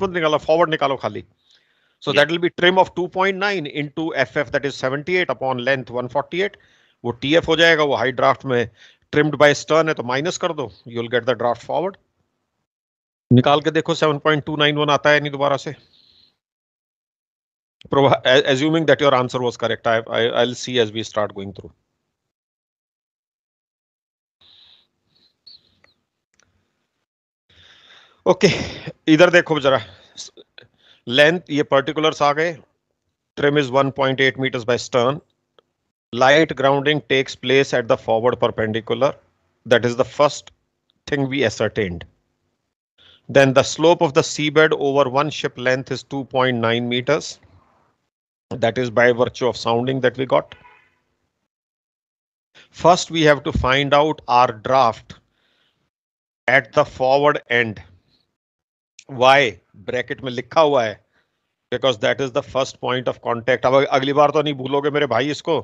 मत निकालो, फॉरवर्ड निकालो खाली. So that will be trim of 2.9 into FF, that is 78 upon length 148. वो TF हो जाएगा, वो हाई ड्राफ्ट में trimmed by stern है तो माइनस कर दो, you'll get the draft forward. निकाल के देखो 7.291 आता है नहीं दोबारा से. Assuming that your answer was correct, I'll see as we start going through. Okay, इधर देखो जरा. Length ये particulars आ गए. Trim is 1.8 meters by stern. Light grounding takes place at the forward perpendicular. That is the first thing we ascertained. Then the slope of the seabed over one ship length is 2.9 meters. That is by virtue of sounding that we got. First, we have to find out our draft at the forward end. Why? Bracket में लिखा हुआ है. Because that is the first point of contact. अब अगली बार तो नहीं भूलोगे मेरे भाई इसको.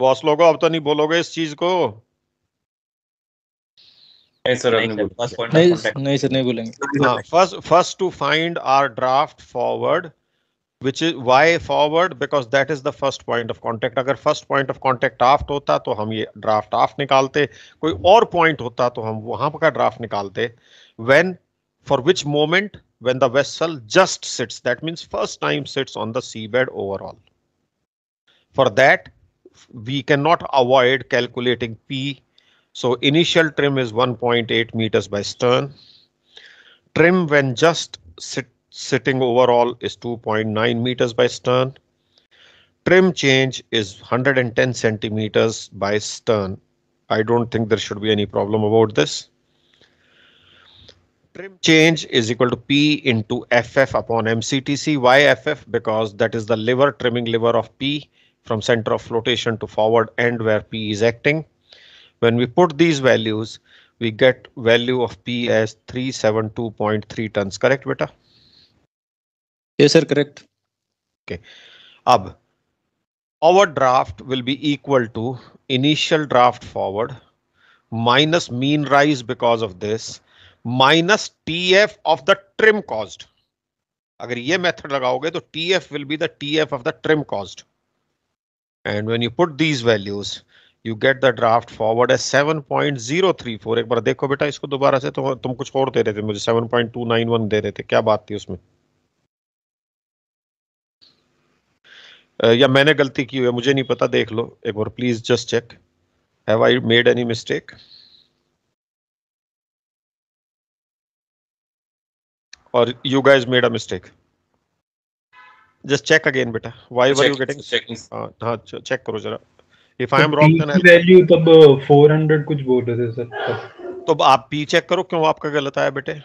बॉस लोगों अब तो नहीं बोलोगे इस चीज को. नहीं सर, नहीं सर, नहीं बोलेंगे. First to find our draft forward, which is why forward, because that is the first point of contact. अगर first point of contact aft होता तो हम ये draft aft निकालते, कोई और point होता तो हम वहां का draft निकालते. When, for which moment? When the vessel just sits, that means first time sits on the seabed overall. For that, we cannot avoid calculating P. So initial trim is 1.8 meters by stern. Trim when just sitting overall is 2.9 meters by stern. Trim change is 110 centimeters by stern. I don't think there should be any problem about this. Trim change is equal to P into FF upon MCTC. Why FF? Because that is the lever, trimming lever of P from center of flotation to forward end where P is acting. When we put these values, we get value of P as 372.3 tons. Correct, beta? Yes, sir, correct. Okay. Ab, our draft will be equal to initial draft forward minus mean rise because of this minus TF of the trim caused. अगर ये method लगाओगे तो TF will be the TF of the trim caused. And when you put these values, you get the draft forward as 7.034. एक बार देखो बेटा इसको दोबारा से. तुम कुछ और दे रहे थे मुझे, 7.291 दे रहे थे. क्या बात थी उसमें? या मैंने गलती की हुई है, मुझे नहीं पता. देख लो एक बार please, just check. Have I made any mistake? Or you guys made a mistake? Just check again, beta. Why were you getting? हाँ check करो जरा. If I am wrong, then I'll. Value तब 400 कुछ बोल रहे थे सर. तो आप P चेक करो क्यों आपका गलत आया बेटे.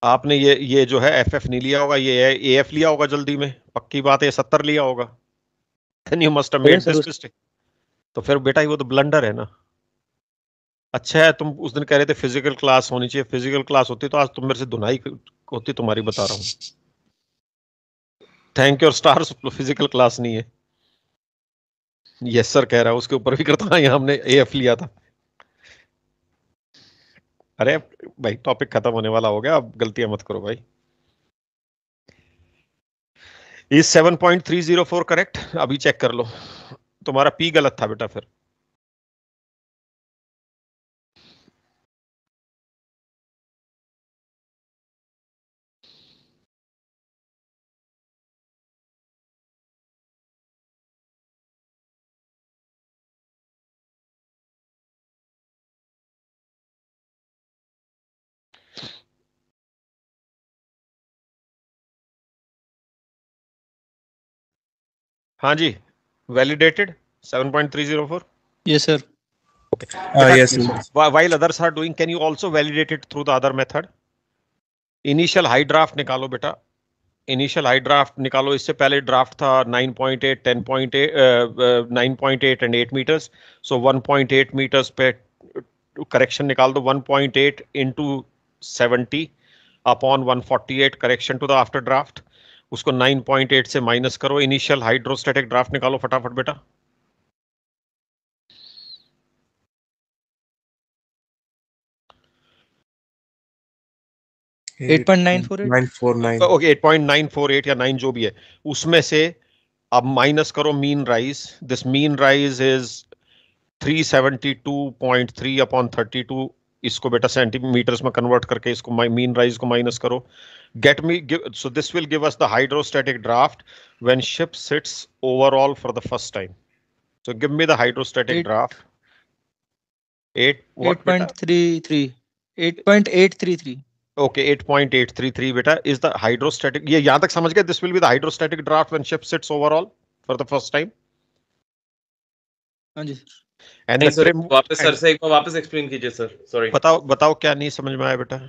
आपने ये जो है FF नहीं लिया होगा, ये AF लिया होगा जल्दी में. पक्की बात है 70 लिया होगा. Then you must have made this mistake. तो फिर बेटा वो तो ब्लंडर है ना. अच्छा है तुम उस दिन कह रहे थे फिजिकल क्लास होनी चाहिए. फिजिकल क्लास होती तो आज तुम मेरे से धुनाई होती तुम्हारी, बता रहा हूँ. Thank your stars, physical class नहीं है. यस सर कह रहा है, उसके ऊपर भी करता है. हमने AF लिया था. अरे भाई टॉपिक खत्म होने वाला हो गया, अब गलतियां मत करो भाई. Is 7.304 correct? अभी चेक कर लो. तुम्हारा P गलत था बेटा. फिर हाँ जी, validated 7.304. Yes, sir. Okay. Yes, sir. While others are doing, can you also validate it through the other method? Initial high draft निकालो बेटा. Initial high draft निकालो. इससे पहले draft था 9.8, 10.8, 9.8 and 8 meters. So 1.8 meters पे correction निकाल दो. 1.8 into 70 upon 148 correction to the after draft. उसको 9.8 से माइनस करो. इनिशियल हाइड्रोस्टैटिक ड्राफ्ट निकालो फटाफट बेटा. 8.948 ओके 8.948 या 9 जो भी है उसमें से अब माइनस करो mean rise. This mean rise is 372.3 upon 32. इसको बेटा सेंटीमीटर्स में कन्वर्ट करके इसको मीन राइज को माइनस करो. Get me so this will give us the hydrostatic draft when ship sits overall for the first time. So give me the hydrostatic draft. 8.33 8.833. Okay, 8.833 beta is the hydrostatic. ये यहाँ तक समझ गए? This will be the hydrostatic draft when ship sits overall for the first time. हाँ जी sir. And the trim. वापस sir से एक बार वापस एक्सप्लेन कीजिए सर. सॉरी. बताओ क्या नहीं समझ में आया बेटा?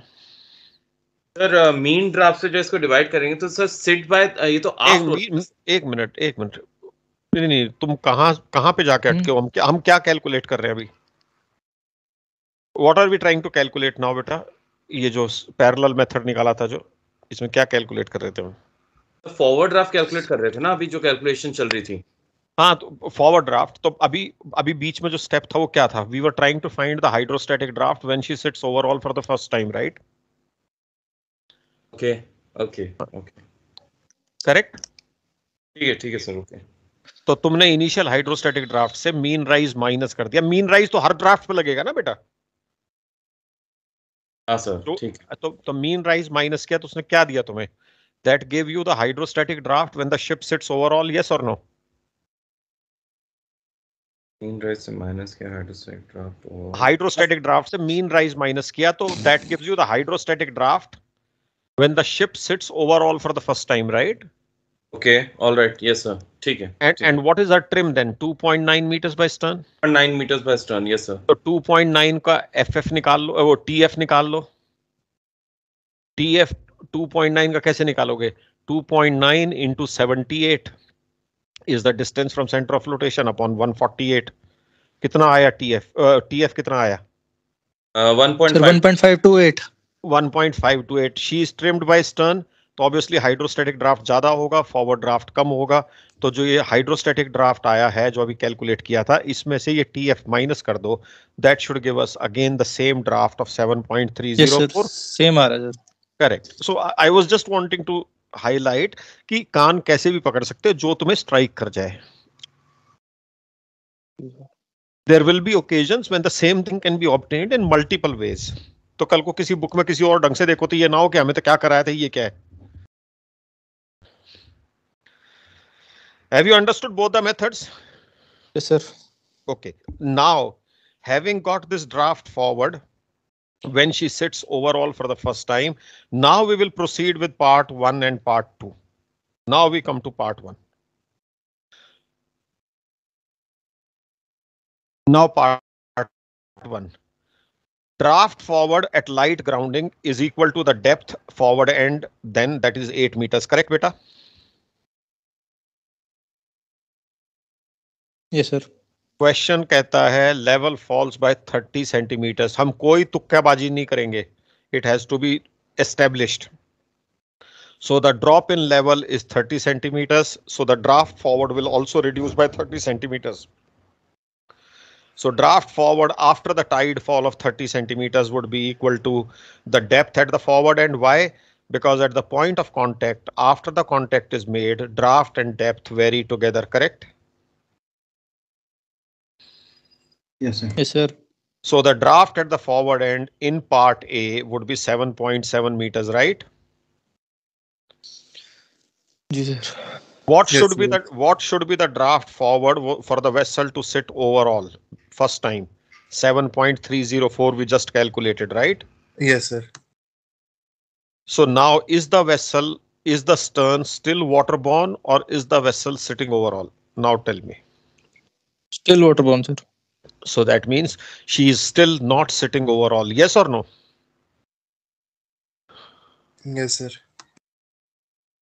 सर मीन ड्राफ्ट से जो इसको डिवाइड करेंगे तो सर सिट बाय ये तो एक मिनट नहीं तुम कहाँ पे जाके अटके हो? हम क्या कैलकुलेट कर रहे हैं अभी? What are we trying to calculate now बेटा? ये जो पैरेलल मेथड निकाला था जो इसमें क्या कैलकुलेट कर रहे थे हम? फॉरवर्ड ड्राफ्ट कैलकुलेट कर रहे थे ना अभी जो कैलकुलेशन चल रही थी. हाँ तो फॉरवर्ड ड्राफ्ट तो अभी बीच में जो स्टेप था वो क्या था? We were trying to find the hydrostatic draft when she sits overall for the first time, right? Okay correct. ठीक है सर. ओके तो तुमने इनिशियल हाइड्रोस्टैटिक ड्राफ्ट से मीन राइज माइनस कर दिया. मीन राइज तो हर ड्राफ्ट पे लगेगा ना बेटा? हाँ सर. ठीक है. तो मीन राइज माइनस किया तो उसने क्या दिया तुम्हें? That give you the hydrostatic draft when the ship sits overall, yes और नो? मीन राइज से माइनस किया हाइड्रोस्टैटिक ड्राफ्ट. हाइड्रोस्टैटिक ड्राफ्ट से मीन राइज माइनस किया तो that gives you the hydrostatic draft when the ship sits overall for the first time, right? Okay, all right, yes sir. ठीक है. And what is our trim then? 2.9 meters by stern. 9 meters by stern, yes sir. तो 2.9 का FF निकाल लो, वो TF निकाल लो. TF 2.9 का कैसे निकालोगे? 2.9 into 78 is the distance from center of flotation upon 148. कितना आया TF? TF कितना आया? 1.528. 1.528. She is trimmed by stern. तो ऑब्वियसली हाइड्रोस्टैटिक ड्राफ्ट ज्यादा होगा, फॉरवर्ड ड्राफ्ट कम होगा. तो जो ये हाइड्रोस्टैटिक ड्राफ्ट आया है जो अभी कैलकुलेट किया था इसमें से ये TF माइनस कर दो. That should give us again the same draft of 7.304. Same आ रहा है sir. Correct. So I was just wanting to highlight कि कान कैसे भी पकड़ सकते हो जो तुम्हें स्ट्राइक कर जाए. There will be occasions when the same thing can be obtained in multiple ways. तो कल को किसी बुक में किसी और ढंग से देखो तो ये ना हो कि हमें तो क्या कराया था, ये क्या है. Have you understood both the methods? Yes sir. Okay. Now, having got this draft forward, when she sits overall for the first time, now we will proceed with part 1 and part 2. Now we come to part 1. Now part 1. Draft forward at light grounding is equal to the depth forward end, then that is 8 meters. Correct, beta? Yes sir. Question कहता है level falls bye 30 centimetres. हम कोई तुक्काबाजी नहीं करेंगे. It has to be established. So the drop in level is 30 centimetres. So the draft forward will also reduce by 30 centimetres. So draft forward after the tide fall of 30 centimeters would be equal to the depth at the forward end. Why? Because at the point of contact, after the contact is made, draft and depth vary together, correct? Yes, sir. Yes sir. So the draft at the forward end in part A would be 7.7 meters, right? Yes sir. What should be the draft forward for the vessel to sit overall? First time, 7.304 we just calculated, right? Yes, sir. So now is the stern still waterborne or is the vessel sitting overall? Now tell me. Still waterborne, sir. So that means she is still not sitting overall. Yes or no? Yes, sir.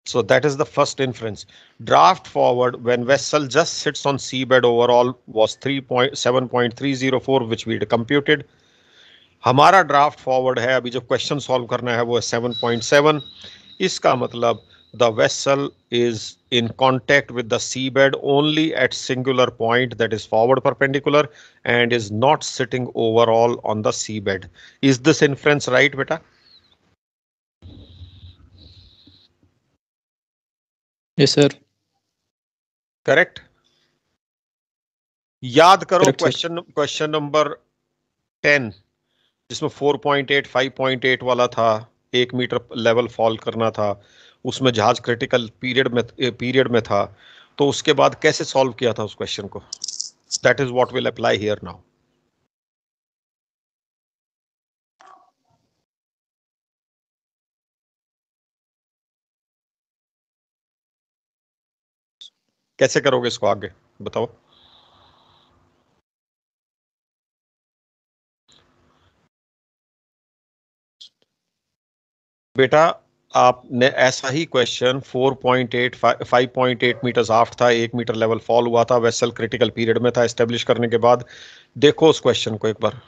So that is the first inference. Draft forward when vessel just sits on seabed overall was 7.304 which we computed. हमारा draft forward है अभी जो question solve करना है वो है 7.7. इसका मतलब the vessel is in contact with the seabed only at singular point, that is forward perpendicular, and is not sitting overall on the seabed. Is this inference right, beta? Yes, sir. Correct? याद करो Correct, sir. Question number 10 जिसमें 4.8 5.8 वाला था, 1 metre level fall करना था, उसमें जहाज critical period में था, तो उसके बाद कैसे सॉल्व किया था उस क्वेश्चन को? That is what will apply here now. कैसे करोगे इसको आगे बताओ? बेटा आपने ऐसा ही क्वेश्चन 4.8 5.8 मीटर्स आफ्ट था, 1 मीटर लेवल फॉल हुआ था, वेसल क्रिटिकल पीरियड में था, एस्टेब्लिश करने के बाद देखो उस क्वेश्चन को एक बार,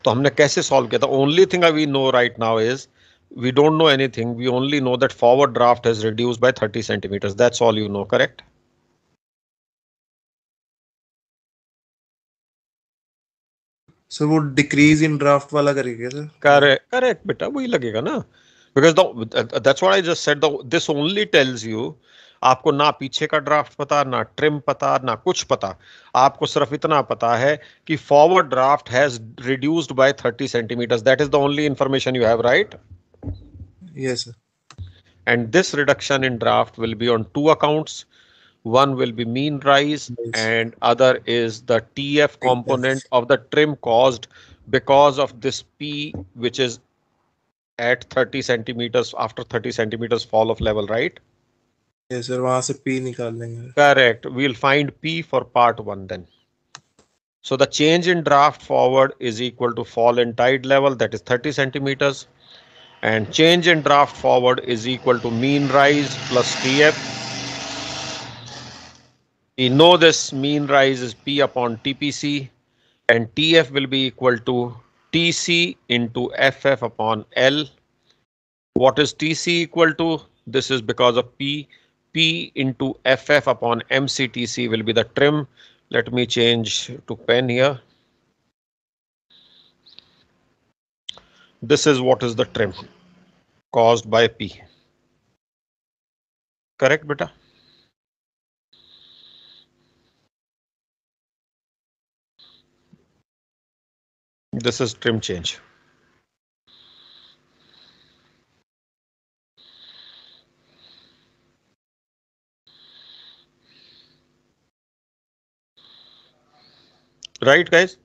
तो हमने कैसे सॉल्व किया था. Only thing we know right now is we don't know anything, we only know that forward draft has reduced by 30 centimeters. That's all you know, correct? Sir वो डिक्रीज इन ड्राफ्ट वाला करेंगे sir? Correct, correct बेटा, वही लगेगा ना, because that's what I just said. This only tells you, आपको ना पीछे का ड्राफ्ट पता, ना ट्रिम पता, ना कुछ पता, आपको सिर्फ इतना पता है कि forward draft has reduced by 30 centimetres. That is the only information you have, right? Yes sir. And this reduction in draft will be on two accounts. One will be mean rise and other is the TF component of the trim caused because of this P, which is at 30 centimeters, after 30 centimeters fall of level, right? Yes sir, वहां से P निकाल लेंगे. Correct. We'll find P for part 1 then. So the change in draft forward is equal to fall in tide level, that is 30 centimeters, and change in draft forward is equal to mean rise plus TF. We know this mean rise is P upon TPC, and TF will be equal to TC into FF upon L. What is TC equal to? This is because of P. P into FF upon MCTC will be the trim. Let me change to pen here. This is what is the trim caused by P. Correct, beta? This is trim change. Right, guys?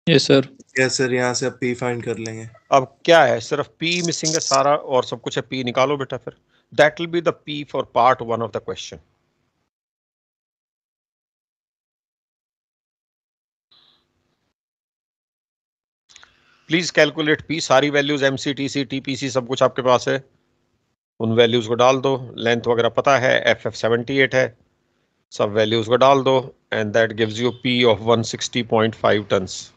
Yes, sir. Yes sir, यहाँ से अब P find कर लेंगे. अब क्या है, सिर्फ P missing है सारा और सब कुछ है. P निकालो बेटा फिर. That will be the P for part 1 of the question. Please calculate P. सारी वैल्यूज MCTC TPC सब कुछ आपके पास है, उन वैल्यूज को डाल दो. लेंथ वगैरह पता है, FF 78 है, सब वैल्यूज को डाल दो and that gives you P of 160.5 tons.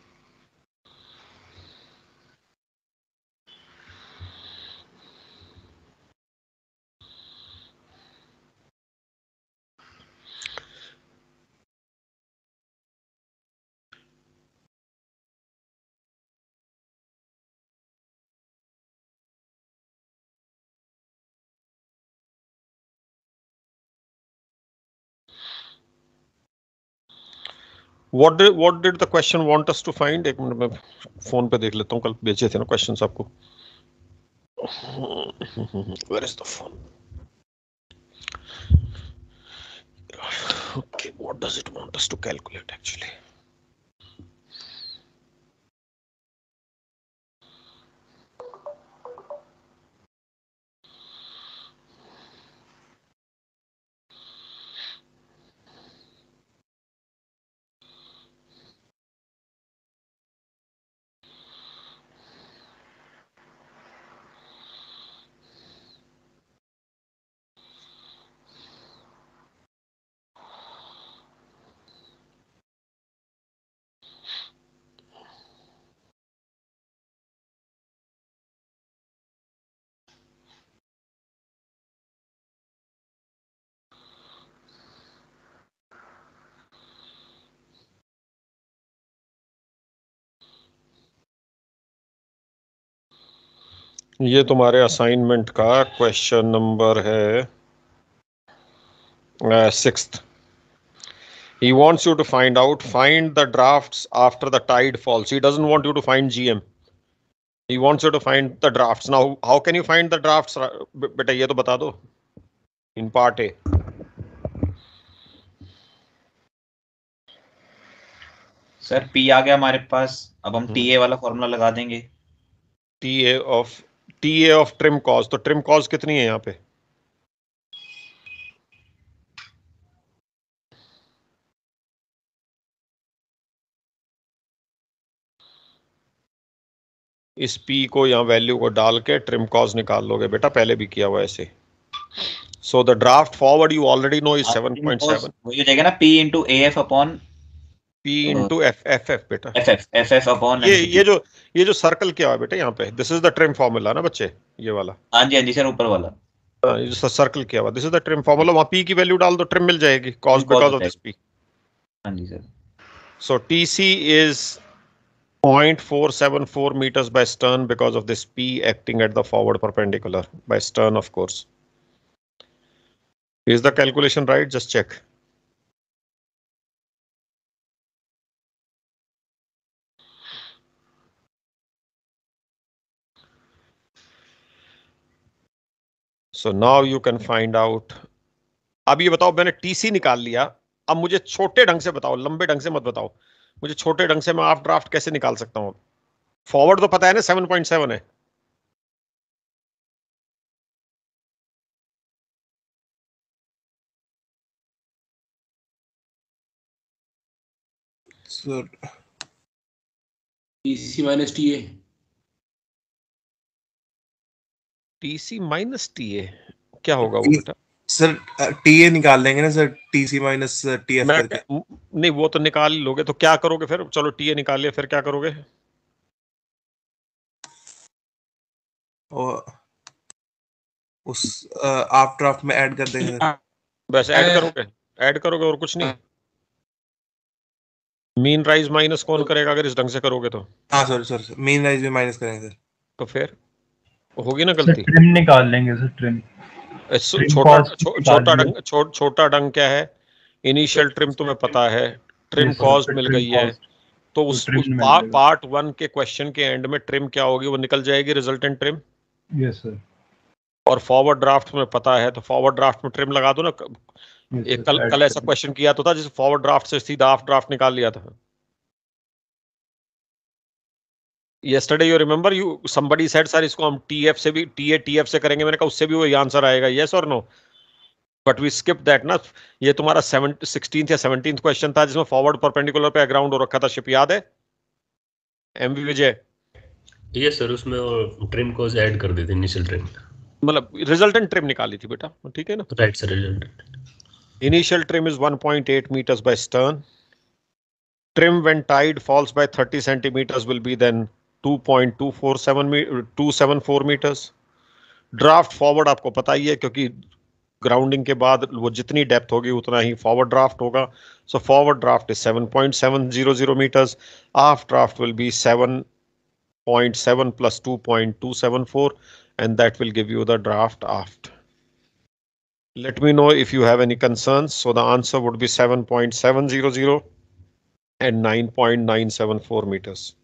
what did the question want us to find? एक मिनट में फोन पे देख लेता हूँ, कल भेजे थे ना क्वेश्चंस आपको. Where is the phone? Okay, what does it want us to calculate actually? ये तुम्हारे असाइनमेंट का क्वेश्चन नंबर है 6th. He wants you to find the drafts after the tide falls. He doesn't want you to find GM. He wants you to find the drafts. Now, how can you find the drafts? बेटा ये तो बता दो. In part A. Sir P आ गया हमारे पास. अब हम TA वाला फॉर्मूला लगा देंगे. TA of trim cos. तो trim cos कितनी है यहाँ पे? इस P को यहाँ वैल्यू को डाल के trim cos निकाल लोगे बेटा, पहले भी किया हुआ ऐसे. So the draft forward you already know is 7.7. वही हो जाएगा ना, P into AF upon P into FF बेटा. FF upon ये जो सर्कल क्या है बेटा यहाँ पे, this is the trim formula ना बच्चे, ये वाला. हाँ जी सर, ऊपर वाला. ये जो सर्कल क्या हुआ, this is the trim formula. वहाँ P की वैल्यू डाल दो, ट्रिम मिल जाएगी cos because of this P. हाँ जी sir. So TC is 0.474 meters by stern because of this P acting at the forward perpendicular by stern, of course. Is the calculation right? Just check. So now you can find out. अब ये बताओ, मैंने TC निकाल लिया, अब मुझे छोटे ढंग से बताओ, लंबे ढंग से मत बताओ, मुझे छोटे ढंग से मैं हाफ ड्राफ्ट कैसे निकाल सकता हूँ. फॉरवर्ड तो पता है ना 7.7 है. Sir TC minus TA. TC minus TA क्या होगा वो बेटा? सर TA निकाल लेंगे ना सर, TC माइनस TF करके. नहीं वो तो निकाल ही लोगे, तो क्या करोगे फिर? चलो TA निकाल लिया, फिर क्या करोगे? और उस हाफ ड्राफ्ट में ऐड कर देंगे. बस ऐड करोगे और कुछ नहीं. मीन राइज माइनस कौन करेगा अगर इस ढंग से करोगे तो? हाँ सर मीन राइज भी माइनस करेंगे सर. तो फिर होगी ना गलती. ट्रिम निकाल लेंगे सर, ट्रिम. छोटा डंग क्या है? इनिशियल ट्रिम तुम्हें पता है, ट्रिम कॉस्ट मिल गई है, तो उस पार्ट 1 के क्वेश्चन के एंड में ट्रिम क्या होगी वो निकल जाएगी, रिजल्टेंट ट्रिम. Yes sir. और फॉरवर्ड ड्राफ्ट में पता है, तो फॉरवर्ड ड्राफ्ट में ट्रिम लगा दो ना. एक कल ऐसा क्वेश्चन किया तो था जिस फॉरवर्ड ड्राफ्ट से सीधा हाफ ड्राफ्ट निकाल लिया था. Yesterday you remember somebody said sir इसको हम TF से भी TF से करेंगे, मैंने कहा उससे भी वही आंसर आएगा, yes or no? But we skipped that ना. ये तुम्हारा 16th या 17th क्वेश्चन था जिसमें फॉरवर्ड परपेंडिकुलर पे ग्राउंड हो रखा था शिप, याद है? MV विजय. यस सर, उसमें वो ट्रिम कोस ऐड कर देते इनिशियल ट्रिम, मतलब रिजल्टेंट ट्रिम निकाली थी बेटा, ठीक है ना? Right sir. Resultant initial trim is 1.8 meters by stern. Trim when tide falls by 30 centimeters will be then 2.274 meters. Draft forward आपको पता ही है, क्योंकि ग्राउंडिंग के बाद वो जितनी डेप्थ होगी उतना ही फॉरवर्ड ड्राफ्ट होगा. So forward draft is 7.700 meters. Half draft will be 7.7 plus 2.274 and that will give you the draft aft. Let me know if you have any concerns. So the answer would be 7.700 and 9.974 meters.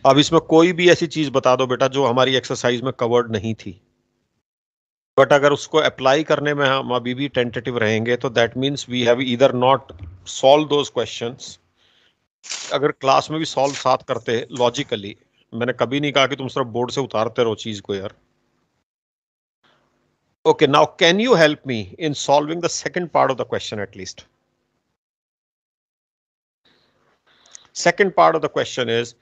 अब इसमें कोई भी ऐसी चीज बता दो बेटा जो हमारी एक्सरसाइज में कवर्ड नहीं थी, बट अगर उसको अप्लाई करने में हम अभी भी टेंटेटिव रहेंगे तो that means we have either not solve those questions. अगर क्लास में भी सॉल्व साथ करते लॉजिकली, मैंने कभी नहीं कहा कि तुम सिर्फ बोर्ड से उतारते रहो चीज को यार. Okay, now can you help me in solving the second part of the question at least? Second part of the question is,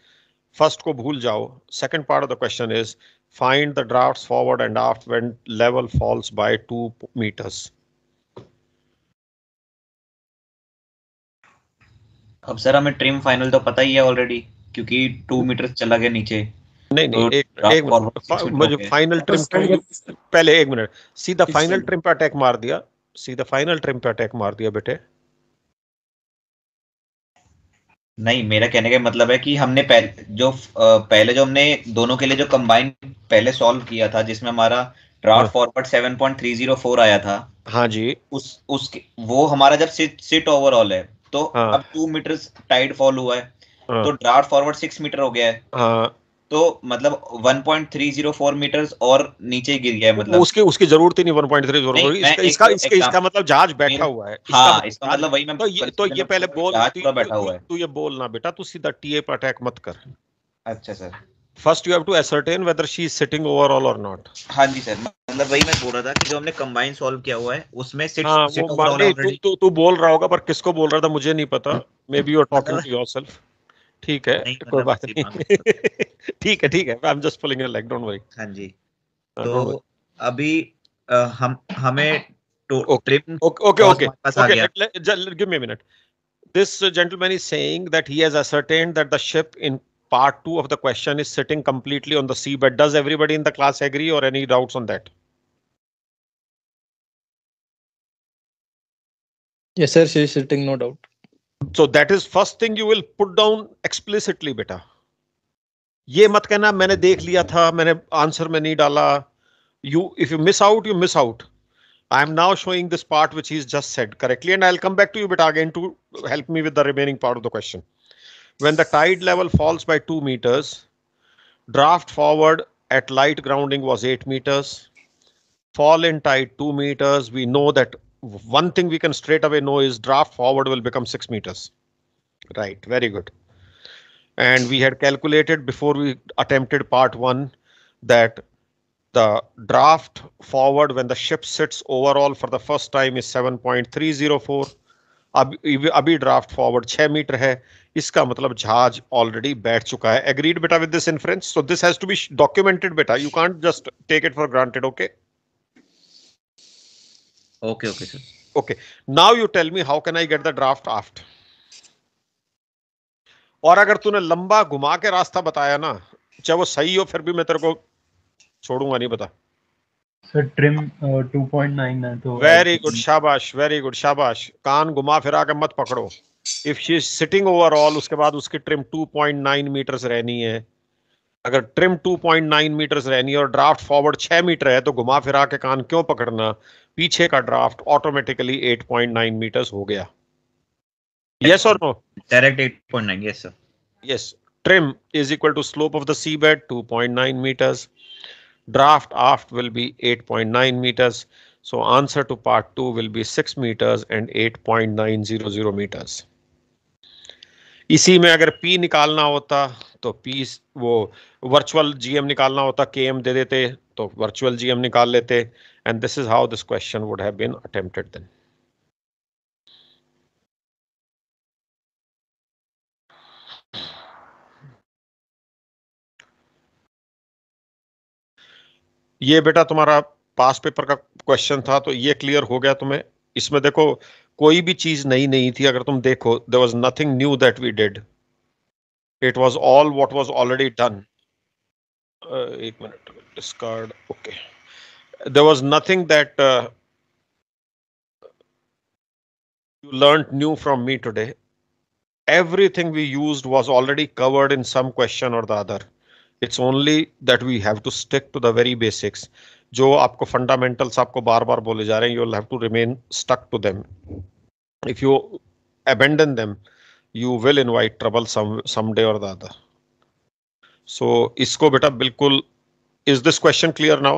first को भूल जाओ, second part of the question is find the drafts forward and aft when level falls by 2 meters. अब sir हमें trim final तो पता ही है already, क्योंकि 2 metre चला गया नीचे. नहीं तो एक मिनट, मुझे फाइनल ट्रिम पहले 1 मिनट. सीधा फाइनल ट्रिम पे अटैक मार दिया, सीधा फाइनल ट्रिम पे अटैक मार दिया बेटे. नहीं, मेरा कहने का मतलब है कि हमने पहले जो हमने दोनों के लिए जो कंबाइन पहले सॉल्व किया था, जिसमें हमारा ड्राफ्ट फॉरवर्ड 7.304 आया था, हाँ जी, उसके वो हमारा जब सिट ओवरऑल है, तो हाँ अब 2 मीटर टाइड फॉल हुआ है, हाँ तो ड्राफ्ट फॉरवर्ड 6 मीटर हो गया है, हाँ। तो मतलब 1.304 मीटर्स और नीचे गिर गया है, मतलब उसकी उसकी जरूरत ही नहीं 1.304। नहीं, मैं इसका एक इसका इसका इसका एग्जाम मतलब जहाज बैठा मेरा हुआ है, इसका हाँ, मतलब इसका जहाज। मतलब वही मैं तो कंसीडर ये पहले करूंगा, बोल, जहाज तू पूरा तू बैठा तू हुआ है। तू ये बोलना बेटा, तू सीधा टीए पर अटैक मत कर। अच्छा sir. First you have to ascertain whether she is sitting overall or not. हाँ जी सर, मतलब वही मैं बोल रहा था कि जो हमने कंबाइन सॉल्व किया हुआ है उसमें सिट हाँ वो सिट ओवरऑल है नहीं, तू ऑलरेडी। तू तू बोल रहा होगा, पर किसको बोल रहा था मुझे नहीं पता। Maybe you are talking मतलब टू योरसेल्फ। ठीक है, नहीं, कोई मतलब बात नहीं। ठीक है ठीक है, I am just pulling your leg, don't worry, हाँ जी। Don't worry. तो अभी हमें Okay, trim okay, okay, cost okay, हमारे पास आ okay. गया। Give me a minute. This gentleman is saying that he has ascertained that the ship in part 2 of the question is sitting completely on the seabed. Does everybody in the class agree, or any doubts on that? Yes, sir. She is sitting, no doubt. So that is first thing you will put down explicitly, beta. ये मत कहना मैंने देख लिया था, मैंने answer में नहीं डाला. If you miss out, you miss out. I am now showing this part which he's just said correctly, and I'll come back to you beta again to help me with the remaining part of the question. When the tide level falls by 2 meters, draft forward at light grounding was 8 meters. Fall in tide 2 meters. We know that one thing we can straight away know is draft forward will become 6 meters. Right, very good. And we had calculated before we attempted part 1 that the draft forward when the ship sits overall for the first time is 7.304. अभी draft forward 6 metre है, इसका मतलब जहाज already बैठ चुका है. Agreed बेटा with this inference? So this has to be documented बेटा, you can't just take it for granted. Okay okay okay sir. Okay, now you tell me how can I get the draft aft. और अगर तूने लंबा घुमा के रास्ता बताया ना, चाहे वो सही हो, फिर भी मैं तेरे को छोड़ूंगा नहीं. बता. सर ट्रिम 2.9 है तो वेरी गुड, शाबाश, वेरी गुड, शाबाश. कान घुमा फिरा के मत पकड़ो. If she is sitting overall, उसके बाद उसकी ट्रिम 2.9 मीटर्स रहनी है. अगर ट्रिम 2.9 मीटर्स रहनी है और ड्राफ्ट फॉरवर्ड 6 मीटर है, तो घुमा फिरा के कान क्यों पकड़ना? पीछे का ड्राफ्ट ऑटोमेटिकली 8.9 मीटर्स हो गया. यस और no? Direct 8.9, yes sir. Yes. Trim is equal to slope of the seabed 2.9 meters. Draft aft will be 8.9 meters. So answer to part 2 will be 6 meters and 8.900 meters. इसी में अगर P निकालना होता तो P वो virtual GM निकालना होता, KM दे देते तो वर्चुअल GM निकाल लेते. And this is how this question would have been attempted then. ये बेटा तुम्हारा पास पेपर का क्वेश्चन था, तो ये क्लियर हो गया तुम्हें. इसमें देखो कोई भी चीज नई नहीं थी. अगर तुम देखो, there was nothing new that we did. It was all what was already done. एक minute, discard. Okay, there was nothing that you learned new from me today. Everything we used was already covered in some question or the other. It's only that we have to stick to the very basics. जो आपको fundamentals आपको बार बार बोले जा रहे हैं, you will have to remain stuck to them. If you abandon them, you will invite trouble someday or the other. So इसको बेटा बिल्कुल, is this question clear now?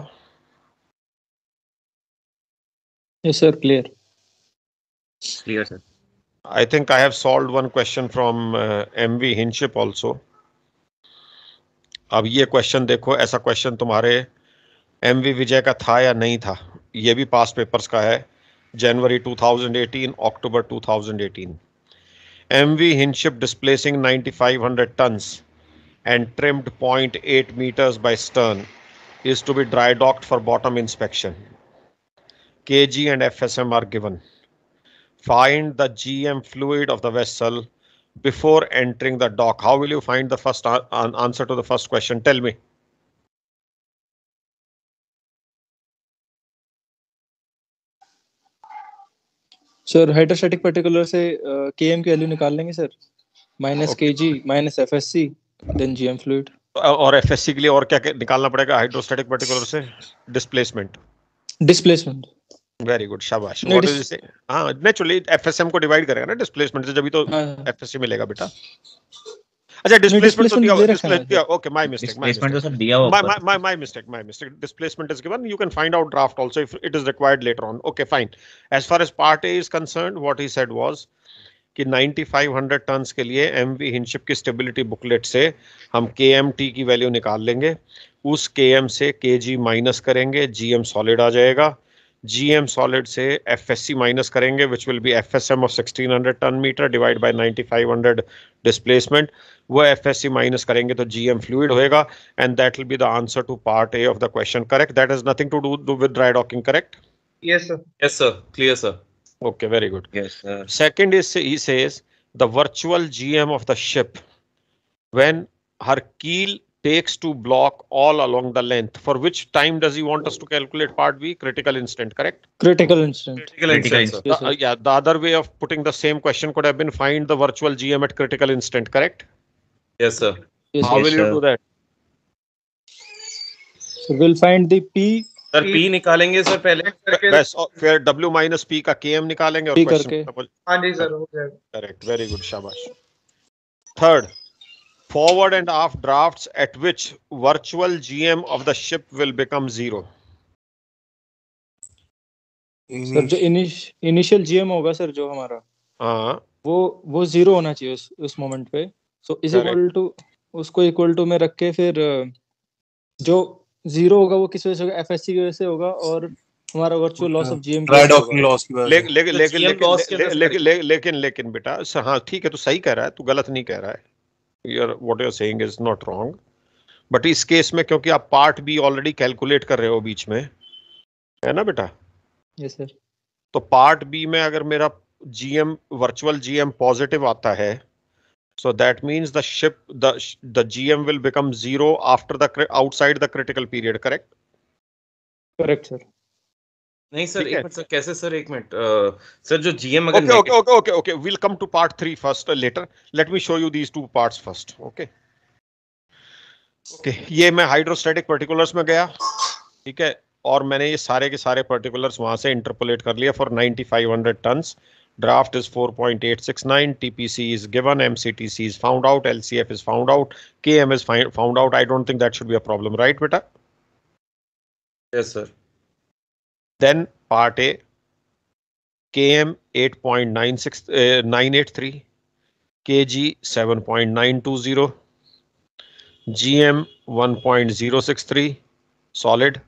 Yes, sir. Clear. Clear sir. I think I have solved one question from MV Hinship also. अब ये question देखो, ऐसा question तुम्हारे MV विजय का था या नहीं था? ये भी पास पेपर्स का है, जनवरी 2018, अक्टूबर 2018. MV Hinship displacing 9500 tons and trimmed 0.8 meters by stern is to be dry docked for bottom inspection. KG and FSM are given. Find the GM fluid of the vessel before entering the dock. How will you find the first answer to the first question? Tell me. Sir hydrostatic particular से KM की value निकाल लेंगे sir. minus Okay. kg minus FSC then GM fluid. और FSc के लिए और क्या निकालना पड़ेगा हाइड्रोस्टैटिक पर्टिकुलर से? डिस्प्लेसमेंट. Displacement. वेरी गुड, शाबाश. नहीं, व्हाट इज इट? हाँ, नेचुरली एफएसएम को डिवाइड करेगा ना डिस्प्लेसमेंट से, जब तो हाँ, एफएससी मिलेगा बेटा. अच्छा, डिस्प्लेसमेंट तो displacement दिया, दे रखा है displace, okay, my mistake, displacement तो सब दिया हुआ ऊपर। my mistake. Displacement is given. You can find out draft also if it is required later on. Okay, fine. As far as part A is concerned, what he said was कि 9500 turns के लिए MV हिंशिप की stability booklet से हम KMT की value निकाल लेंगे. उस KM से KG माइनस करेंगे, GM सॉलिड आ जाएगा. GM सॉलिड से FSC माइनस करेंगे, which will be FSM of 1600 ton metre divide by 9500 displacement. वो FSC माइनस करेंगे तो GM फ्लूइड होएगा, and that will be the answer to part A of the question. Correct? That has nothing to do with dry docking. Correct? Yes, sir. Yes, sir. Clear, sir. Okay, very good. Yes, sir. Second is, he says the virtual GM of the ship when her keel takes to block all along the length. For which time does he want us to calculate part B? Critical instant, correct? critical instant. Critical instant, sir. Yes, sir. Yeah, the other way of putting the same question could have been find the virtual GM at critical instant, correct? Yes, sir. Yes, How sir. will you do that? So we'll find the P sir P निकालेंगे sir पहले. बस, और फिर W minus P का KM निकालेंगे और P question करके. हाँ जी सर, हो जाएगा. correct. Very good, shabash. Third, forward and aft drafts at which virtual GM of the ship will become zero. Sir जो इनिशियल GM होगा सर जो हमारा हाँ, वो जीरो होना चाहिए उस मोमेंट पे. So is Correct. Equal to उसको इक्वल टू में रख के फिर जो जीरो होगा वो किस वजह से होगा? FSC की वजह से होगा और हमारा virtual loss of GM dry docking loss की वजह से. लेकिन बेटा, हाँ ठीक है, तू सही कह रहा है, तू गलत नहीं कह रहा है. What you're saying is not wrong. But इस केस में क्योंकि आप पार्ट बी ऑलरेडी कैलकुलेट कर रहे हो बीच में, है ना बेटा? Yes sir. तो पार्ट बी में अगर मेरा GM वर्चुअल GM पॉजिटिव आता है, so that means the ship the GM will become zero after the outside the critical period, correct? Correct sir. नहीं सर, ठीक एक है. मिनट सर, कैसे सर? एक मिनट सर, जो GM अगर Okay, we'll come to part 3 first later. Let me show you these two parts first. Okay, ये मैं हाइड्रोस्टैटिक पर्टिकुलर्स में गया, ठीक है, और मैंने ये सारे के सारे पर्टिकुलर्स वहां से इंटरपोलेट कर लिया. For 9500 tons draft is 4.869, TPC is given, MCTC is found out, LCF is found out, KM is found out. I don't think that should be a problem, right beta? Yes sir. Then part A, KM 8.983, KG 7.920, GM 1.063 solid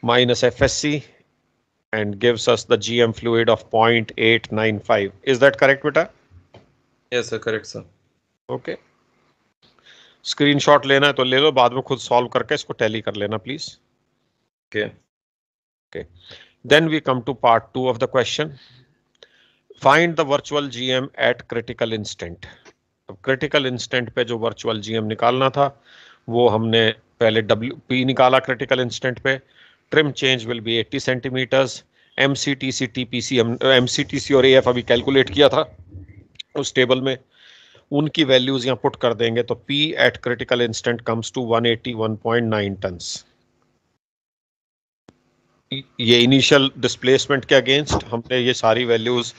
minus FSC, and gives us the GM fluid of 0.895. Is that correct, beta? Yes sir, correct sir. Okay. Screenshot लेना है तो ले लो, बाद में खुद solve करके इसको tally कर लेना please. Okay. Okay. Then we come to part 2 of the question. Find the virtual GM at critical instant. अब critical instant पे जो virtual GM निकालना था वो हमने पहले WP निकाला critical instant पे. Trim change will be 80 centimeters. MCTC, TPC, MCTC और AF अभी कैलकुलेट किया था उस टेबल में, उनकी वैल्यूज यहाँ पुट कर देंगे तो P at critical instant comes to 181.9 tons. ये इनिशियल डिस्प्लेसमेंट के अगेंस्ट हमने ये सारी वैल्यूज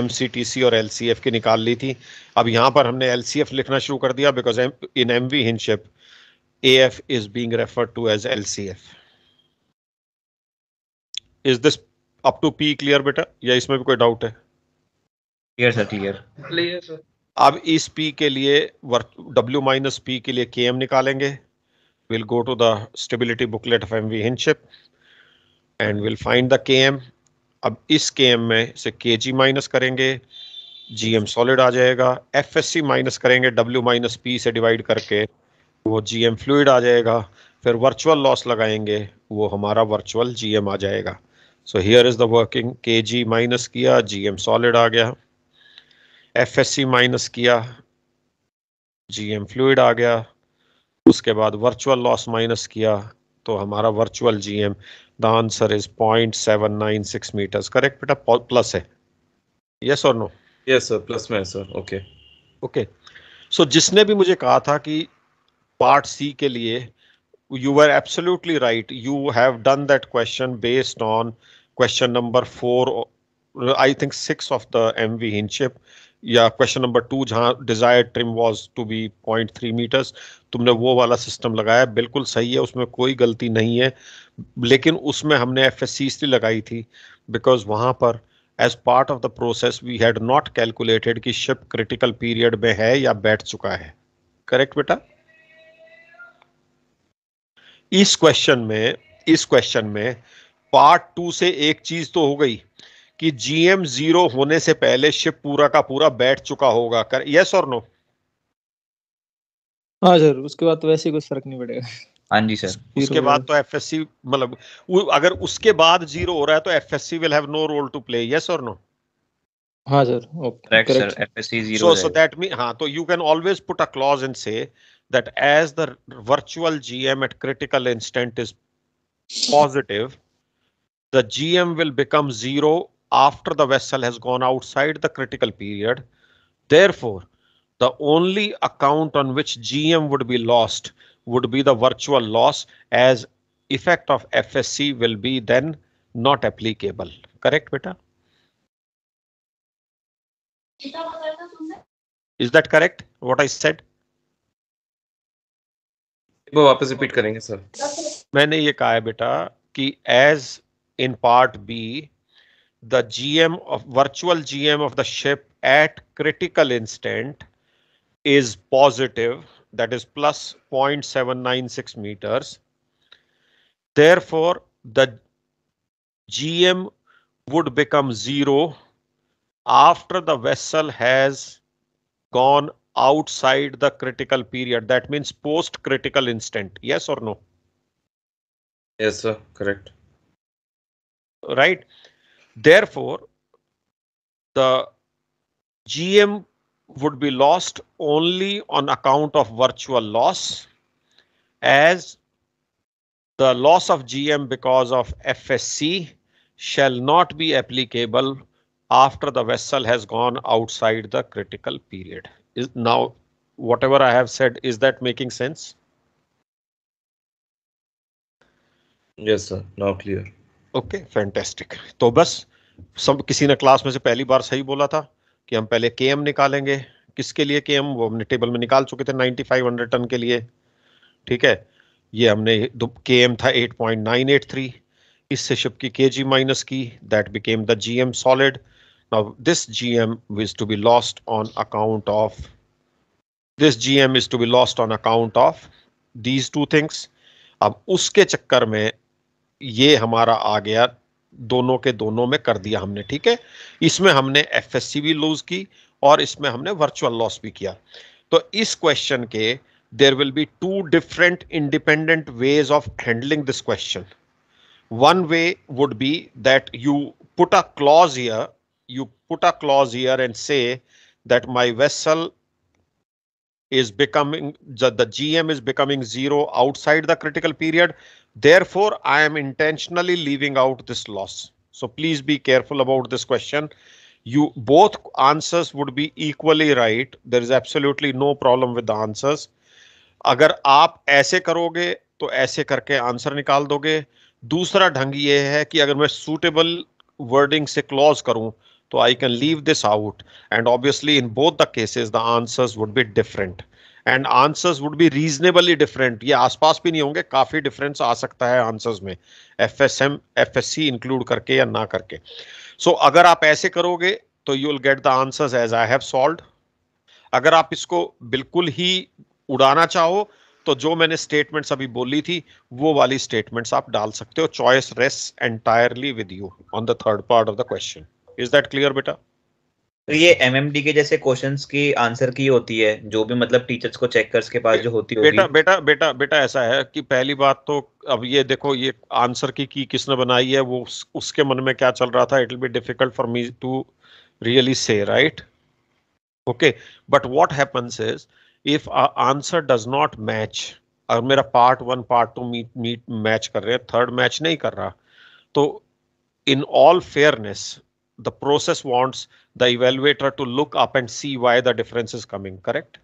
MCTC और LCF की निकाल ली थी. अब यहाँ पर हमने LCF लिखना शुरू कर दिया because in MV हिंशिप AF is being referred to as LCF. Is this up to P clear बेटा, या इसमें भी कोई डाउट है? Clear sir, clear. Clear sir. अब इस P के लिए W minus P के लिए KM निकालेंगे. We'll go to the stability booklet of MV Hinship and we'll find the KM. अब इस KM में से KG माइनस करेंगे, GM सॉलिड आ जाएगा. FSC माइनस करेंगे W minus P से डिवाइड करके, वो GM फ्लूइड आ जाएगा. फिर वर्चुअल लॉस लगाएंगे, वो हमारा वर्चुअल GM आ जाएगा. So here is the working. KG minus किया, GM सॉलिड आ गया. FSC माइनस किया, GM फ्लूइड आ गया. उसके बाद वर्चुअल लॉस माइनस किया तो हमारा virtual GM, the answer is 0.796 metres. Correct बेटा? प्लस है, यस और नो? Yes sir, plus में है sir. Okay. ओके. सो जिसने भी मुझे कहा था कि पार्ट सी के लिए you were absolutely right. You have done that question based on question number 4, I think 6 of the MV Hinchip, या क्वेश्चन नंबर 2 जहां desired trim was to be 0.3 metres. तुमने वो वाला सिस्टम लगाया, बिल्कुल सही है, उसमें कोई गलती नहीं है. लेकिन उसमें हमने एफएससी इसलिए लगाई थी बिकॉज वहां पर as part of the process we had not calculated कि शिप क्रिटिकल पीरियड में है या बैठ चुका है. करेक्ट बेटा? इस क्वेश्चन में पार्ट 2 से एक चीज तो हो गई कि जीएम 0 होने से पहले शिप पूरा का पूरा बैठ चुका होगा. यस और नो? हाँ सर, उसके बाद तो वैसे ही कुछ फर्क नहीं पड़ेगा. हाँ जी सर. उसके बाद तो एफएससी मतलब अगर उसके बाद 0 हो रहा है तो FSC will have no role to play. Yes और नो? हाँ sir. Correct sir. FSC 0 so that means हाँ, तो you can always put a clause and say that as the virtual GM at critical instant is positive, the GM will become 0 after the vessel has gone outside the critical period. Therefore, the only account on which GM would be lost would be the virtual loss, as effect of FSC will be then not applicable. Correct, beta? Is that correct, what I said? वो वापस repeat करेंगे sir. मैंने ये कहा है बेटा कि as in part B the GM of virtual GM of the ship at critical instant is positive, that is plus 0.796 meters. Therefore, the GM would become 0 after the vessel has gone outside the critical period. That means post critical instant. Yes or no? Yes sir, correct. Right. Therefore, the GM would be lost only on account of virtual loss, as the loss of GM because of FSC shall not be applicable after the vessel has gone outside the critical period. Now, whatever I have said, is that making sense? Yes sir, now clear. Okay, fantastic. तो बस सब किसी ने class में से पहली बार सही बोला था कि हम पहले KM निकालेंगे. किसके लिए KM? वो हमने टेबल में निकाल चुके थे 9500 टन के लिए. ठीक है, ये हमने KM था 8.983. इससे शिप की kg माइनस की, that became the GM solid. Now this GM is to be lost on account of these two things. अब उसके चक्कर में ये हमारा आ गया, दोनों के दोनों में कर दिया हमने. ठीक है, इसमें हमने एफएससी भी लूज की और इसमें हमने वर्चुअल लॉस भी किया. तो इस क्वेश्चन के there will be 2 different independent ways of handling this question. One way would be that you put a clause here and say that my vessel is becoming, the GM is becoming 0 outside the critical period. Therefore, I am intentionally leaving out this loss. So please be careful about this question. Both answers would be equally right. There is absolutely no problem with the answers. अगर आप ऐसे करोगे तो ऐसे करके answer निकाल दोगे. दूसरा ढंग ये है कि अगर मैं सूटेबल वर्डिंग से क्लॉज करूं तो I can leave this out, and obviously in both the cases the answers would be different and answers would be reasonably different. ये आसपास भी नहीं होंगे, काफी डिफरेंस आ सकता है आंसर्स में, एफएसएम एफएससी इंक्लूड करके या ना करके. सो अगर आप ऐसे करोगे तो you will get the answers as I have solved. अगर आप इसको बिल्कुल ही उड़ाना चाहो तो जो मैंने स्टेटमेंट्स अभी बोली थी वो वाली स्टेटमेंट्स आप डाल सकते हो. Choice rest entirely with you on the third part of the question. Is that clear बेटा? तो ये एमएमडी के जैसे क्वेश्चंस की आंसर की होती है, जो भी मतलब टीचर्स को चेकर्स के पास जो होती होगी. बेटा ऐसा है कि पहली बात तो अब ये देखो, ये आंसर की किसने बनाई है, वो उसके मन में क्या चल रहा था. It will be difficult for me to really say, right? Okay, but what happens is if answer does not match, अगर मेरा पार्ट 1 पार्ट 2 मीट मैच कर रहे हैं, थर्ड मैच नहीं कर रहा, तो in all fairness the process wants the evaluator to look up and see why the difference is coming. Correct?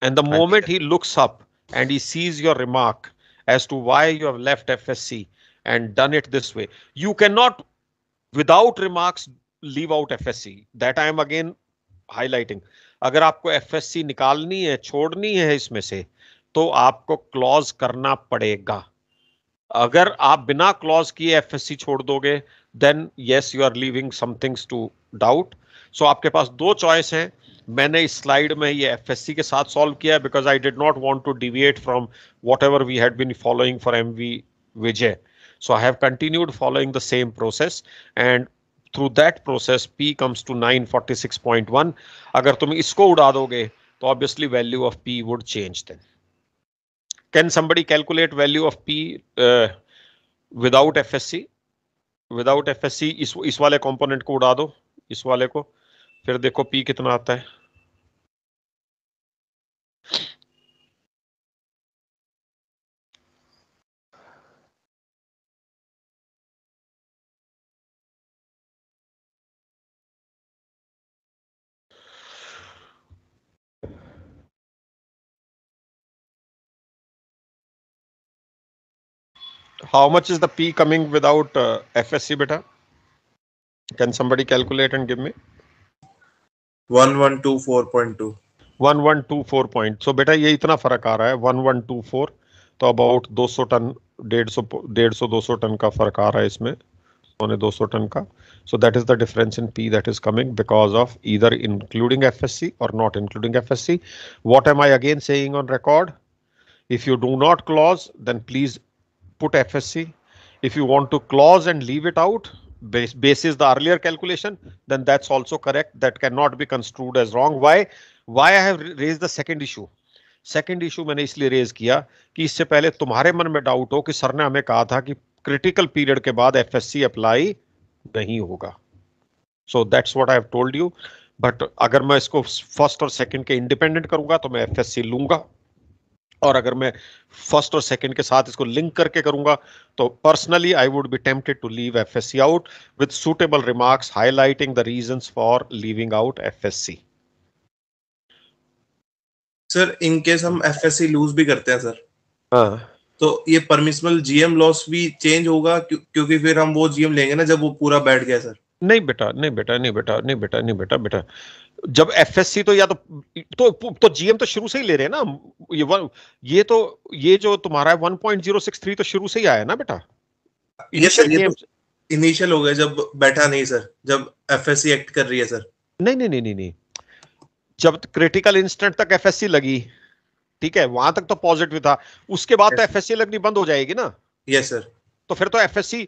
And the moment he looks up and he sees your remark as to why you have left FSC and done it this way, you cannot, without remarks, leave out FSC. That I am again highlighting. अगर आपको FSC निकालनी है, छोड़नी है इसमें से, तो आपको क्लॉज करना पड़ेगा. अगर आप बिना क्लॉज किए FSC छोड़ दोगे, then yes, you are leaving some things to doubt. So आपके पास दो चॉइस हैं. मैंने इस स्लाइड में ये FSC के साथ सॉल्व किया है because I did not want to deviate from whatever we had been following for MV Vijay. So I have continued following the same process, and through that process P comes to 946.1. अगर तुम इसको उड़ा दोगे तो obviously value of P would change then. Can somebody calculate value of P without FSC? Without FSC इस वाले component को उड़ा दो, इस वाले को, फिर देखो P कितना आता है. How much is the P coming without FSC, beta? Can somebody calculate and give me? 1124.2. 1124 So बेटा ये इतना फर्क आ रहा है 1124. तो अबाउट 200 टन 150 टन का फर्क आ रहा है इसमें, 200 टन का. So that is the difference in P that is coming because of either including FSC or not including FSC. What am I again saying on record? If you do not clause, then please put FSC. If you want to clause and leave it out, basis the earlier calculation, then that's also correct. That cannot be construed as wrong. Why I have raised the second issue? Second issue मैंने इसलिए raise किया कि इससे पहले तुम्हारे मन में doubt हो कि सर ने हमें कहा था कि क्रिटिकल पीरियड के बाद FSC अप्लाई नहीं होगा. So that's what I have told you. But अगर मैं इसको फर्स्ट और सेकंड के इंडिपेंडेंट करूंगा तो मैं FSC लूंगा, और अगर मैं फर्स्ट और सेकंड के साथ इसको लिंक करके करूंगा तो personally I would be tempted to leave FSC out with suitable remarks highlighting the reasons for leaving out FSC. Sir in case हम FSC लूज भी करते हैं सर, हाँ, तो ये परमिसिबल GM लॉस भी चेंज होगा क्योंकि फिर हम वो GM लेंगे ना जब वो पूरा बैठ गया सर. नहीं बेटा, जब FSC तो या तो GM तो शुरू से ही ले रहे हैं ना. ये जो तुम्हारा 1.063 तो शुरू से ही आया ना बेटा. इनिशियल हो गया जब बैठा नहीं सर, जब FSC एक्ट कर रही है सर. नहीं, जब क्रिटिकल इंस्टेंट तक FSC लगी, ठीक है, वहां तक तो पॉजिटिव था. उसके बाद तो FSC लगनी बंद हो जाएगी ना. Yes sir. तो फिर तो FSC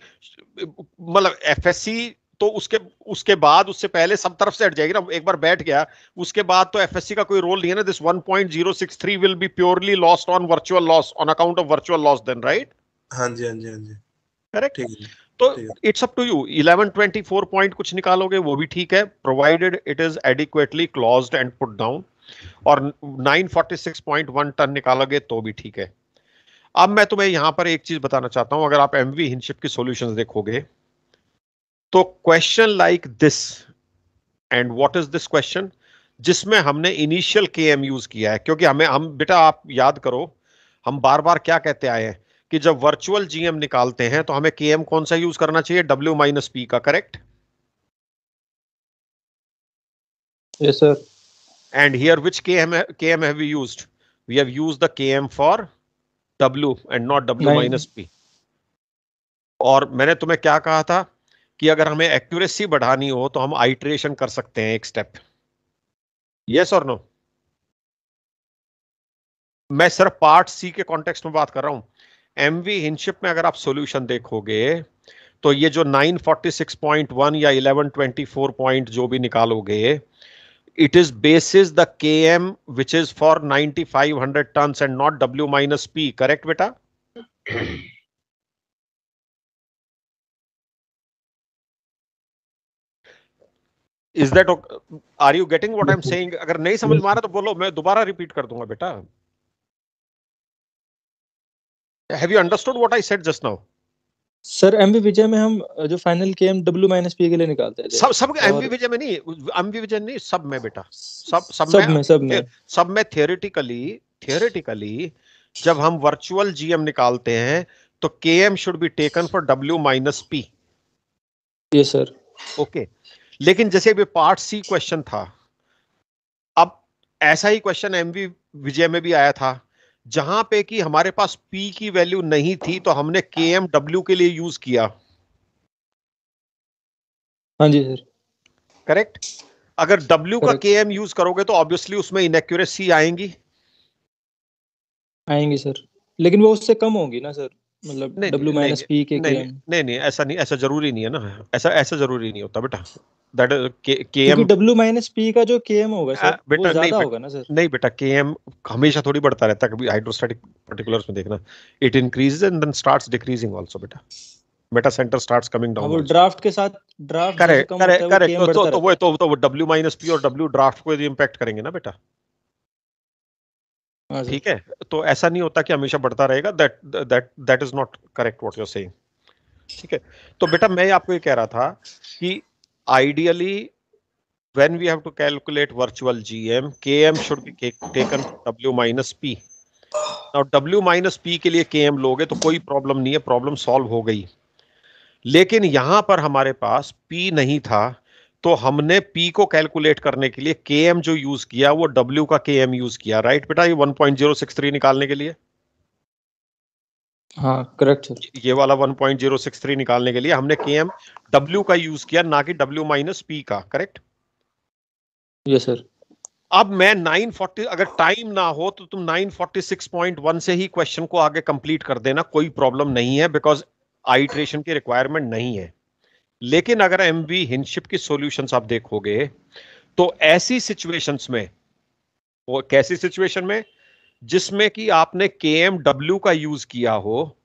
मतलब FSC तो उसके बाद उससे पहले सब तरफ से हट जाएगी ना. एक बार बैठ गया उसके बाद तो FSC का कोई रोल नहीं है ना. This 1.063 will be purely lost on virtual loss, on account of virtual loss then, right? हाँ जी. करेक्ट. तो it's up to you. 1124 point कुछ निकालोगे वो भी ठीक है, provided it is adequately closed and put down, और 946.1 टन निकालोगे तो भी ठीक है. अब मैं तुम्हें यहां पर एक चीज बताना चाहता हूं. अगर आप MV हिंशिप की सॉल्यूशंस देखोगे तो question like this, and what is this question, जिसमें हमने इनिशियल KM यूज किया है. क्योंकि हम बेटा आप याद करो, हम बार बार क्या कहते आए हैं कि जब वर्चुअल GM निकालते हैं तो हमें KM कौन सा यूज करना चाहिए? W - P का, correct? Yes sir. And here which KM have we used? We have used the KM for W and not W - P. और मैंने तुम्हें क्या कहा था कि अगर हमें एक्यूरेसी बढ़ानी हो तो हम आइट्रेशन कर सकते हैं एक स्टेप. यस और नो? मैं सिर्फ पार्ट C के कॉन्टेक्स्ट में बात कर रहा हूं. MV हिंशिप में अगर आप सॉल्यूशन देखोगे तो ये जो 946.1 या 1124 पॉइंट जो भी निकालोगे, it is basis the KM which is for 9500 tons and not W - P, correct beta? Is that okay? Are you getting what I'm saying? अगर नहीं समझ में आ रहा तो बोलो, मैं दोबारा रिपीट कर दूंगा बेटा. Have you understood what I said just now? Sir MV Vijay में हम जो final KM W minus P के लिए निकालते थे सब एमवी और विजय में नहीं, एमवी विजय नहीं, सब में बेटा, सब सब में थियोरेटिकली जब हम वर्चुअल जीएम निकालते हैं तो KM should be taken for W minus P. Yes sir. Okay, लेकिन जैसे भी पार्ट सी क्वेश्चन था, अब ऐसा ही क्वेश्चन एमवी विजय में भी आया था, जहां पे कि हमारे पास पी की वैल्यू नहीं थी तो हमने केएम डब्ल्यू के लिए यूज किया। हाँ जी सर। करेक्ट। अगर डब्ल्यू का केएम यूज करोगे तो ऑब्वियसली उसमें इनएक्यूरेसी आएंगी सर, लेकिन वो उससे कम होगी ना सर, मतलब डब्ल्यू माइनस पी के केएम। नहीं, ऐसा नहीं, ऐसा जरूरी नहीं है ना, ऐसा जरूरी नहीं होता बेटा। दैट केएम, क्योंकि डब्ल्यू माइनस पी का जो केएम होगा सर बेटा, वो ज्यादा होगा ना सर। नहीं बेटा, केएम हमेशा थोड़ी बढ़ता रहता है, कभी हाइड्रोस्टैटिक पार्टिकुलर्स में देखना, it increases and then starts decreasing also बेटा सेंटर स्टार्ट्स कमिंग डाउन। वो ड्राफ्ट के साथ ड्राफ्ट कम होता है, वो केएम बढ़ता रहता है। तो वो डब्ल्यू माइनस पी और डब्ल्यू ड्राफ्ट को इंपैक्ट करेंगे ना बेटा। ठीक है, तो ऐसा नहीं होता कि हमेशा बढ़ता रहेगा, that is not correct what you are saying. ठीक है, तो बेटा मैं आपको ये कह रहा था कि ideally when we have to calculate virtual GM, KM should be taken W minus P. Now W minus P के लिए KM लोगे तो कोई प्रॉब्लम नहीं है, प्रॉब्लम सॉल्व हो गई। लेकिन यहां पर हमारे पास P नहीं था, तो हमने P को कैलकुलेट करने के लिए KM जो यूज किया वो W का KM यूज किया, राइट बेटा, ये 1.063 निकालने के लिए। हाँ करेक्ट सर। ये वाला 1.063 निकालने के लिए हमने KM W का यूज किया, ना कि W माइनस P का। करेक्ट। Yes sir. अब मैं 940, अगर टाइम ना हो तो तुम 946.1 से ही क्वेश्चन को आगे कंप्लीट कर देना, कोई प्रॉब्लम नहीं है, बिकॉज आइट्रेशन की रिक्वायरमेंट नहीं है। लेकिन अगर एमवी हिंशिप की सॉल्यूशंस आप देखोगे तो ऐसी सिचुएशंस में, वो कैसी सिचुएशन में, जिसमें कि आपने KMW का यूज किया हो,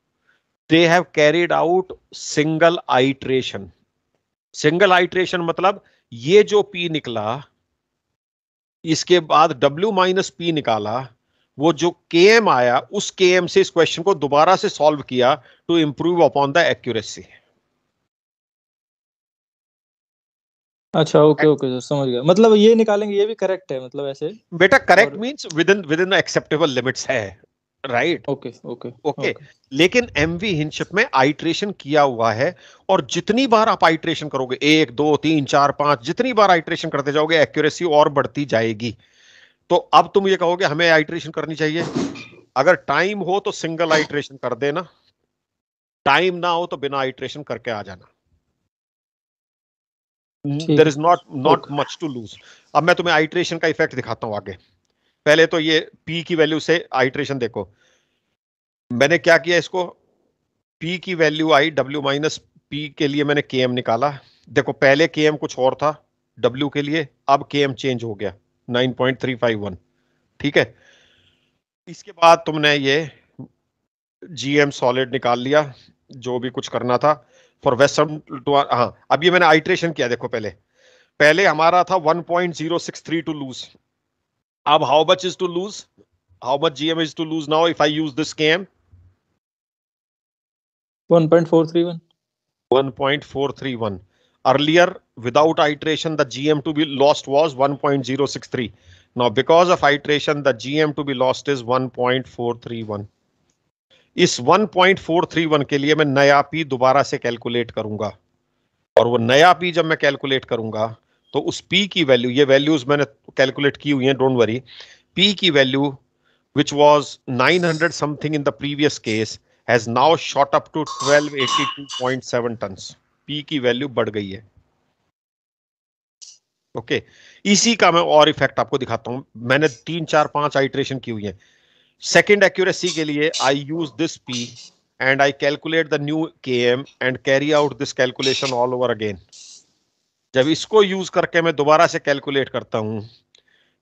they have carried out single iteration. Single iteration मतलब ये जो P निकला, इसके बाद W माइनस P निकाला, वो जो KM आया उस KM से इस क्वेश्चन को दोबारा से सॉल्व किया to improve upon the accuracy. अच्छा ओके सर, समझ गया। मतलब ये निकालेंगे, ये भी करेक्ट है, मतलब ऐसे बेटा correct means with in acceptable limits है, राइट। ओके। लेकिन एमवी हिंशिप में आइट्रेशन किया हुआ है, और जितनी बार आप आइट्रेशन करोगे, 1 2 3 4 5, जितनी बार आइट्रेशन करते जाओगे एक्यूरेसी और बढ़ती जाएगी। तो अब तुम ये कहोगे हमें आइट्रेशन करनी चाहिए, अगर टाइम हो तो सिंगल आइट्रेशन कर देना, टाइम ना हो तो बिना आइट्रेशन करके आ जाना। There is not much to lose. अब मैं तुम्हें आइट्रेशन का इफेक्ट दिखाता हूं आगे। पहले तो ये P की वैल्यू से आइट्रेशन देखो, मैंने क्या किया, इसको P की वैल्यू आई, W माइनस P के लिए मैंने KM निकाला। देखो पहले KM कुछ और था W के लिए, अब KM चेंज हो गया 9.351। ठीक है, इसके बाद तुमने ये GM सॉलिड निकाल लिया, जो भी कुछ करना था फॉर वेस्टर्न। हाँ, अब ये मैंने आइट्रेशन किया, देखो पहले हमारा था 1.063 टू लूज। अब how much is to lose? How much GM is to lose now if I use this KM? 1.431. 1.431. Earlier, without iteration, the GM to be lost was 1.063. Now, because of iteration, the GM to be lost is 1.431. इस 1.431 के लिए मैं नया P दोबारा से calculate करूंगा, और वो नया P जब मैं कैलकुलेट करूंगा तो उस P की वैल्यू, ये वैल्यूज मैंने कैलकुलेट की हुई हैं, डोंट वरी, P की value which was 900 something in the previous case has now shot up to 1282.7 tons. P की वैल्यू बढ़ गई है। ओके, इसी का मैं और इफेक्ट आपको दिखाता हूं। मैंने 3 4 5 आइट्रेशन की हुई है। सेकेंड एक्यूरेसी के लिए I use this P and I calculate the new KM and carry out this calculation all over again. जब इसको यूज करके मैं दोबारा से कैलकुलेट करता हूं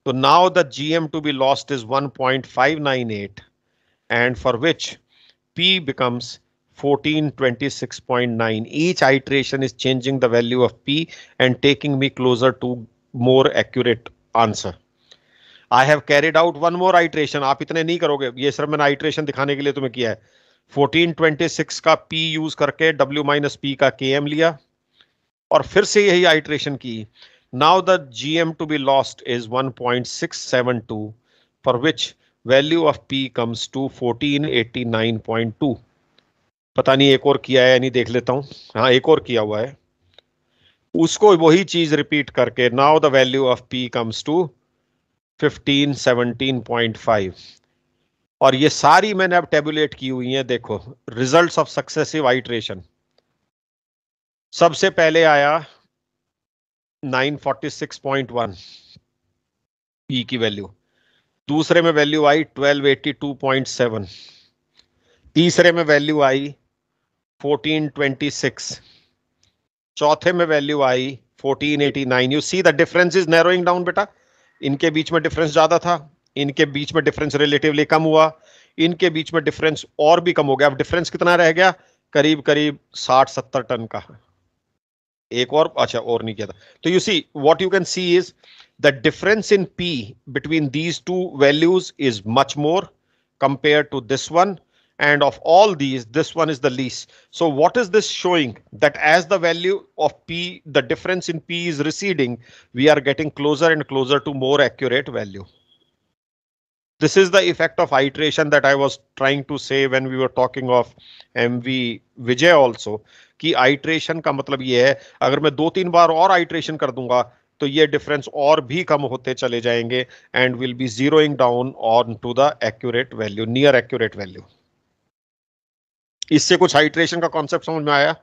तो now the GM to be lost is 1.598 and for which P becomes 1426.9. Each iteration is changing the value of P and taking me closer to more accurate answer. I have carried out one more iteration. आप इतने नहीं करोगे, ये सिर्फ मैंने iteration दिखाने के लिए तुम्हें किया है। 1426 का P यूज करके W माइनस P का KM लिया और फिर से यही आइट्रेशन की. Now the GM to be lost is 1.672 for which value of P comes to 1489.2. पता नहीं एक और किया है या नहीं, देख लेता हूं. हाँ, एक और किया हुआ है. उसको वही चीज रिपीट करके now the value of P comes to 1517.5. और ये सारी मैंने अब टेबुलेट की हुई हैं. देखो रिजल्ट्स ऑफ सक्सेसिव आइट्रेशन. सबसे पहले आया 946.1 P की वैल्यू. दूसरे में वैल्यू आई 1282.7. तीसरे में वैल्यू आई 1426. चौथे में value I 1489. You see the difference is narrowing down बेटा. इनके बीच में डिफरेंस ज्यादा था, इनके बीच में डिफरेंस रिलेटिवली कम हुआ, इनके बीच में डिफरेंस और भी कम हो गया. अब डिफरेंस कितना रह गया? करीब करीब 60-70 टन का. एक और, अच्छा और नहीं किया था. तो you see what you can see is the difference in P between these two values is much more compared to this one. And of all these, this one is the least. So what is this showing? That as the value of P, the difference in P is receding, we are getting closer and closer to more accurate value. This is the effect of iteration that I was trying to say when we were talking of MV Vijay also. कि iteration का मतलब ये है, अगर मैं 2-3 बार और iteration कर दूंगा तो ये डिफरेंस और भी कम होते चले जाएंगे and will be zeroing down on to the accurate value, near accurate value. इससे कुछ आइट्रेशन का कॉन्सेप्ट समझ में आया?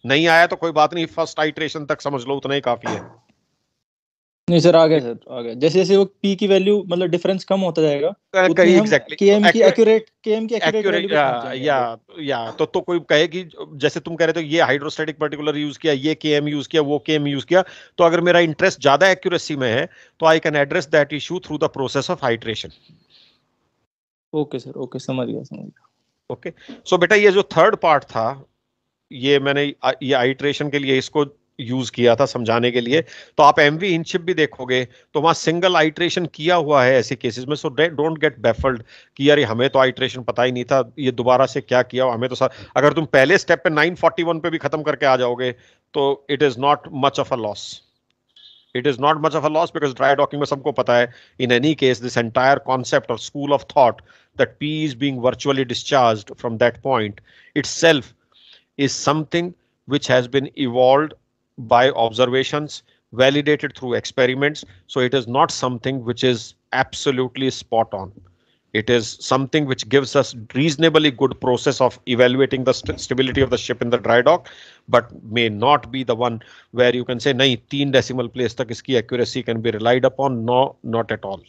नहीं आया तो कोई बात नहीं, फर्स्ट आइट्रेशन तक समझ लो, उतना ही काफी है. नहीं सर, आ गया सर, आ गया. जैसे जैसे वो P की वैल्यू मतलब डिफरेंस कम होता जाएगा उतनी हम एग्जैक्टली KM की एक्यूरेट वैल्यू पे पहुंच जाएंगे. या तो कोई कहे कि जैसे तुम कह रहे थे ये हाइड्रोस्टैटिक पर्टिकुलर यूज किया, ये KM यूज किया, वो KM यूज किया, तो अगर मेरा इंटरेस्ट ज्यादा एक्यूरेसी में है तो I can address that issue through the process of hydration. Okay sir, okay, समझ गया. ओके, सो बेटा ये जो थर्ड पार्ट था, ये मैंने ये आइट्रेशन के लिए इसको यूज किया था समझाने के लिए. तो आप MV इनशिप भी देखोगे तो वहां सिंगल आइट्रेशन किया हुआ है ऐसे केसेस में. सो डोंट गेट बैफल्ड कि यार हमें तो आइट्रेशन पता ही नहीं था, ये दोबारा से क्या किया हमें तो. अगर तुम पहले स्टेप पे 941 पे भी खत्म करके आ जाओगे तो it is not much of a loss. It is not much of a loss because dry docking में सबको पता है. In any case, this entire concept or school of thought that P is being virtually discharged from that point itself is something which has been evolved by observations, validated through experiments. So it is not something which is absolutely spot on. It is something which gives us reasonably good process of evaluating the stability of the ship in the dry dock, but may not be the one where you can say, nahi, 3 decimal place tak iski accuracy can be relied upon. No, not at all.